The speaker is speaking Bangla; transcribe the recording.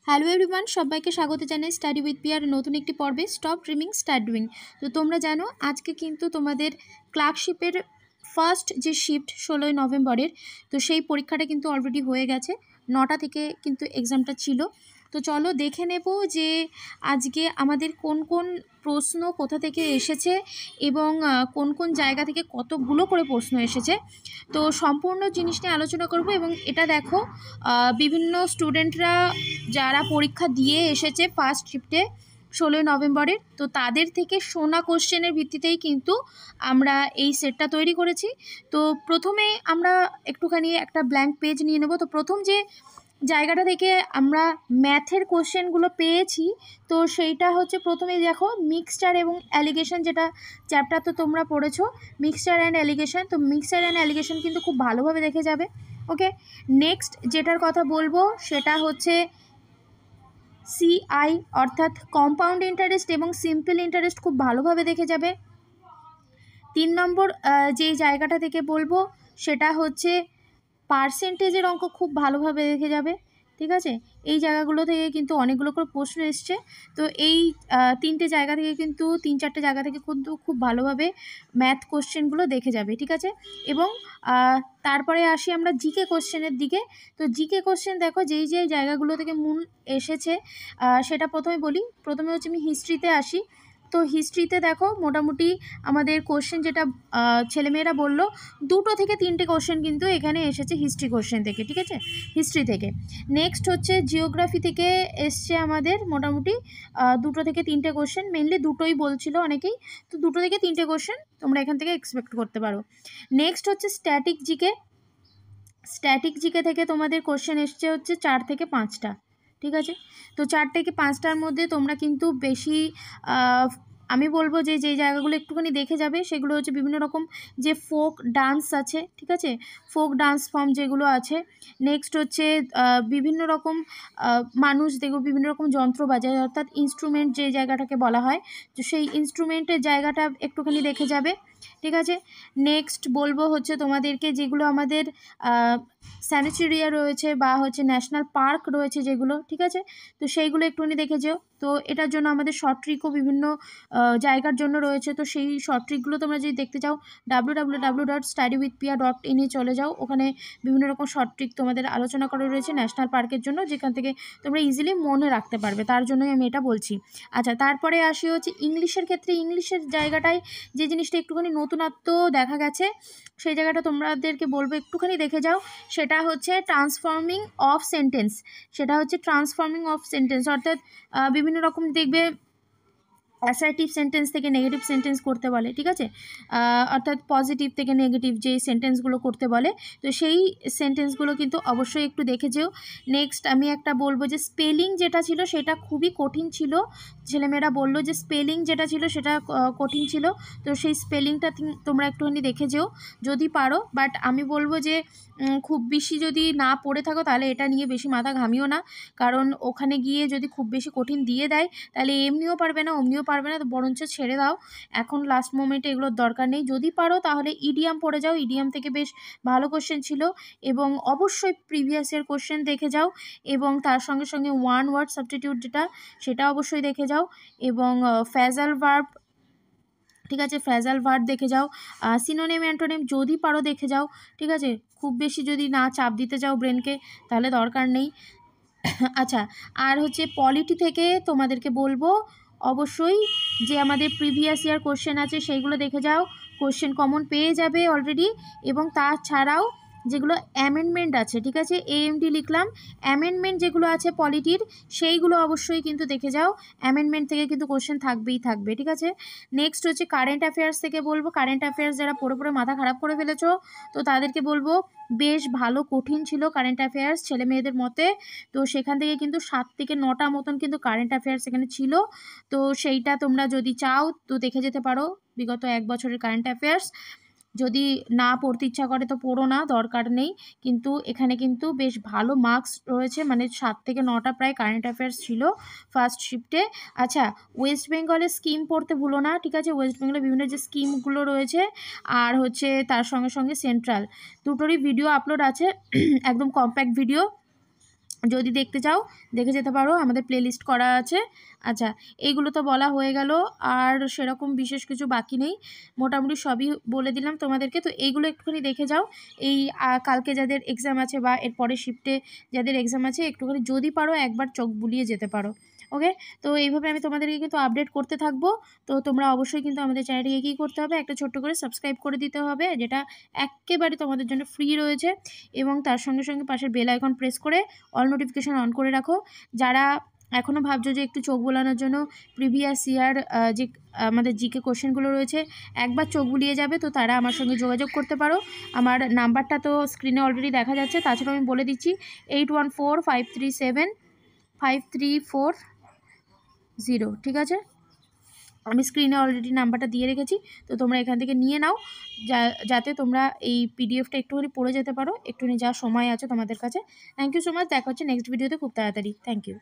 হ্যালো এভরিওয়ান, সবাইকে স্বাগত জানাই স্টাডি উইথ পিয়ার নতুন একটি পর্বে স্টপ ড্রিমিং স্টার্ট ডুইং। তো তোমরা জানো আজকে কিন্তু তোমাদের ক্লার্কশিপের ফার্স্ট যে শিফট 16ই নভেম্বরের, তো সেই পরীক্ষাটা কিন্তু অলরেডি হয়ে গেছে। 9টা থেকে কিন্তু এক্সামটা ছিল। তো চলো দেখে নেব যে আজকে আমাদের কোন কোন প্রশ্ন কোথা থেকে এসেছে এবং কোন কোন জায়গা থেকে কতগুলো করে প্রশ্ন এসেছে। তো সম্পূর্ণ জিনিস নিয়ে আলোচনা করব। এবং এটা দেখো, বিভিন্ন স্টুডেন্টরা যারা পরীক্ষা দিয়ে এসেছে ফার্স্ট শিফটে 16ই নভেম্বরের, তো তাদের থেকে শোনা কোশ্চেনের ভিত্তিতেই কিন্তু আমরা এই সেটটা তৈরি করেছি। তো প্রথমে আমরা একটুখানি একটা ব্ল্যাঙ্ক পেজ নিয়ে নেব। তো প্রথম যে জায়গাটা থেকে আমরা ম্যাথের কোশ্চেনগুলো পেয়েছি, তো সেইটা হচ্ছে প্রথমে দেখো মিক্সচার এবং অ্যালিগেশন, যেটা চ্যাপ্টার তো তোমরা পড়েছো, মিক্সচার অ্যান্ড অ্যালিগেশন। তো মিক্সচার অ্যান্ড অ্যালিগেশন কিন্তু খুব ভালোভাবে দেখে যাবে। ওকে, নেক্সট যেটার কথা বলবো সেটা হচ্ছে সিআই অর্থাৎ কম্পাউন্ড ইন্টারেস্ট এবং সিম্পল ইন্টারেস্ট খুব ভালোভাবে দেখে যাবে। 3 নম্বর যেই জায়গাটা থেকে বলবো সেটা হচ্ছে পার্সেন্টেজের অঙ্ক খুব ভালোভাবে দেখে যাবে। ঠিক আছে, এই জায়গাগুলো থেকে কিন্তু অনেকগুলো করে প্রশ্ন এসছে। তো এই 3টে জায়গা থেকে কিন্তু 3-4টে জায়গা থেকে কিন্তু খুব ভালোভাবে ম্যাথ কোশ্চেনগুলো দেখে যাবে। ঠিক আছে, এবং তারপরে আসি আমরা জিকে কোশ্চেনের দিকে। তো জিকে কোশ্চেন দেখো যেই যেই জায়গাগুলো থেকে মূল এসেছে সেটা প্রথমে বলি। প্রথমে হচ্ছে আমি হিস্ট্রিতে আসি। তো হিস্ট্রিতে দেখো মোটামুটি আমাদের কোশ্চেন যেটা ছেলেমেয়েরা বললো, 2 থেকে 3টে কোশ্চেন কিন্তু এখানে এসেছে হিস্ট্রি কোশ্চেন থেকে। ঠিক আছে, হিস্ট্রি থেকে। নেক্সট হচ্ছে জিওগ্রাফি থেকে এসছে আমাদের মোটামুটি 2 থেকে 3টে কোশ্চেন, মেনলি 2টোই বলছিল অনেকেই। তো 2 থেকে 3টে কোশ্চেন তোমরা এখান থেকে এক্সপেক্ট করতে পারো। নেক্সট হচ্ছে স্ট্যাটিক জিকে। স্ট্যাটিক জিকে থেকে তোমাদের কোশ্চেন এসছে হচ্ছে 4 থেকে 5টা। ঠিক আছে, তো 4 থেকে 5টার মধ্যে তোমরা কিন্তু বেশি আমি বলবো যে যেই জায়গাগুলো একটুখানি দেখে যাবে সেগুলো হচ্ছে বিভিন্ন রকম যে ফোক ডান্স আছে। ঠিক আছে, ফোক ডান্স ফর্ম যেগুলো আছে। নেক্সট হচ্ছে বিভিন্ন রকম মানুষ দেখো বিভিন্ন রকম যন্ত্র বাজায়, অর্থাৎ ইনস্ট্রুমেন্ট যে জায়গাটাকে বলা হয়, তো সেই ইনস্ট্রুমেন্টের জায়গাটা একটুখানি দেখে যাবে। ঠিক আছে, নেক্সট বলবো হচ্ছে তোমাদেরকে যেগুলো আমাদের স্যানিটেরিয়া রয়েছে বা হচ্ছে ন্যাশনাল পার্ক রয়েছে যেগুলো, ঠিক আছে, তো সেইগুলো একটুখানি দেখে যেও। তো এটার জন্য আমাদের শর্ট ট্রিকও বিভিন্ন জায়গার জন্য রয়েছে। তো সেই শর্ট ট্রিকগুলো তোমরা যদি দেখতে চাও www.studywithpia.in চলে যাও। ওখানে বিভিন্ন রকম শর্ট ট্রিক তোমাদের আলোচনা করা রয়েছে ন্যাশনাল পার্কের জন্য, যেখান থেকে তোমরা ইজিলি মনে রাখতে পারবে, তার জন্যই আমি এটা বলছি। আচ্ছা, তারপরে আসি হচ্ছে ইংলিশের ক্ষেত্রে। ইংলিশের জায়গাটায় যে জিনিসটা একটুখানি নতুনত্ব দেখা গেছে, সেই জায়গাটা তোমাদেরকে বলবো একটুখানি দেখে যাও। সেটা হচ্ছে ট্রান্সফর্মিং অফ সেন্টেন্স। সেটা হচ্ছে ট্রান্সফর্মিং অফ সেন্টেন্স, অর্থাৎ বিভিন্ন রকম দেখবে অ্যাসার্টিভ সেন্টেন্স থেকে নেগেটিভ সেন্টেন্স করতে বলে। ঠিক আছে, অর্থাৎ পজিটিভ থেকে নেগেটিভ যে সেন্টেন্সগুলো করতে বলে, তো সেই সেন্টেন্সগুলো কিন্তু অবশ্যই একটু দেখে যেও। নেক্সট আমি একটা বলবো যে স্পেলিং যেটা ছিল সেটা খুবই কঠিন ছিল। ছেলেমেয়েরা বললো যে স্পেলিং যেটা ছিল সেটা কঠিন ছিল। তো সেই স্পেলিংটা তোমরা একটুখানি দেখে যেও যদি পারো। বাট আমি বলবো যে খুব বেশি যদি না পড়ে থাকো তাহলে এটা নিয়ে বেশি মাথা ঘামিও না, কারণ ওখানে গিয়ে যদি খুব বেশি কঠিন দিয়ে দেয় তাহলে এমনিও পারবে না অমনিও পারবে না। তো বরঞ্চ ছেড়ে দাও, এখন লাস্ট মোমেন্টে এগুলোর দরকার নেই। যদি পারো তাহলে ইডিয়াম পড়ে যাও, ইডিয়াম থেকে বেশ ভালো কোশ্চেন ছিল। এবং অবশ্যই প্রিভিয়াস ইয়ার কোশ্চেন দেখে যাও, এবং তার সঙ্গে সঙ্গে ওয়ান ওয়ার্ড সাবস্টিটিউট যেটা, সেটা অবশ্যই দেখে যাও। এবং ফ্রেজাল ভার্ব, ঠিক আছে, ফ্রেজাল ভার্ব দেখে যাও। সিনোনিম অ্যান্টোনিম যদি পারো দেখে যাও। ঠিক আছে, খুব বেশি যদি না চাপ দিতে চাও ব্রেনকে তাহলে দরকার নেই। আচ্ছা, আর হচ্ছে পলিটি থেকে তোমাদেরকে বলবো অবশ্যই যে আমাদের প্রিভিয়াস ইয়ার কোশ্চেন আছে সেইগুলো দেখে যাও, কোশ্চেন কমন পেয়ে যাবে অলরেডি। এবং তাছাড়াও যেগুলো অ্যামেন্ডমেন্ট আছে, ঠিক আছে, এএমডি লিখলাম, অ্যামেন্ডমেন্ট যেগুলো আছে পলিটির সেইগুলো অবশ্যই কিন্তু দেখে যাও। অ্যামেন্ডমেন্ট থেকে কিন্তু কোশ্চেন থাকবেই থাকবে। ঠিক আছে, নেক্সট হচ্ছে কারেন্ট অ্যাফেয়ার্স থেকে বলবো। কারেন্ট অ্যাফেয়ার্স যারা পড়ে পড়ে মাথা খারাপ করে ফেলেছো, তো তাদেরকে বলবো বেশ ভালো কঠিন ছিল কারেন্ট অ্যাফেয়ার্স ছেলে মেয়েদের মতে। তো সেখান থেকে কিন্তু 7 থেকে 9টা মতন কিন্তু কারেন্ট অ্যাফেয়ার্স এখানে ছিল। তো সেইটা তোমরা যদি চাও তো দেখে যেতে পারো, বিগত 1 বছরের কারেন্ট অ্যাফেয়ার্স। যদি না পড়তে ইচ্ছা করে তো পড়ো না, দরকার নেই। কিন্তু এখানে কিন্তু বেশ ভালো মার্কস রয়েছে, মানে 7 থেকে 9টা প্রায় কারেন্ট অ্যাফেয়ার্স ছিল ফার্স্ট শিফটে। আচ্ছা, ওয়েস্ট বেঙ্গলের স্কিম পড়তে ভুলো না। ঠিক আছে, ওয়েস্ট বেঙ্গলের বিভিন্ন যে স্কিমগুলো রয়েছে, আর হচ্ছে তার সঙ্গে সঙ্গে সেন্ট্রাল, দুটোরই ভিডিও আপলোড আছে, একদম কম্প্যাক্ট ভিডিও। যদি দেখতে চাও দেখে যেতে পারো, আমাদের প্লেলিস্ট করা আছে। আচ্ছা, এইগুলো তো বলা হয়ে গেল, আর সেরকম বিশেষ কিছু বাকি নেই, মোটামুটি সবই বলে দিলাম তোমাদেরকে। তো এইগুলো একটুখানি দেখে যাও, এই কালকে যাদের এক্সাম আছে বা এর পরের শিফটে যাদের এক্সাম আছে একটুখানি যদি পারো একবার চোখ বুলিয়ে যেতে পারো। ওকে, তো এইভাবে আমি তোমাদেরকে কিন্তু আপডেট করতে থাকবো। তো তোমরা অবশ্যই কিন্তু আমাদের চ্যানেলটিকে কী করতে হবে, একটা ছোট্ট করে সাবস্ক্রাইব করে দিতে হবে, যেটা একেবারে তোমাদের জন্য ফ্রি রয়েছে, এবং তার সঙ্গে সঙ্গে পাশের বেল আইকন প্রেস করে অল নোটিফিকেশান অন করে রাখো। যারা এখনও ভাবছো যে একটু চোখ বোলানোর জন্য প্রিভিয়াস ইয়ার যে আমাদের জিকে কোশ্চেনগুলো রয়েছে একবার চোখ বুলিয়ে যাবে, তো তারা আমার সঙ্গে যোগাযোগ করতে পারো। আমার নাম্বারটা তো স্ক্রিনে অলরেডি দেখা যাচ্ছে, তাছাড়াও আমি বলে দিচ্ছি 8145375340, ঠিক আছে? আমি স্ক্রিনে অলরেডি নাম্বারটা দিয়ে রেখেছি, তো তোমরা এখান থেকে নিয়ে নাও, যাতে তোমরা এই পিডিএফটা একটুখানি পড়ে যেতে পারো, একটুখানি যা সময় আছে তোমাদের কাছে। থ্যাংক ইউ সো মাচ, দেখা হচ্ছে নেক্সট ভিডিওতে খুব তাড়াতাড়ি। Thank you.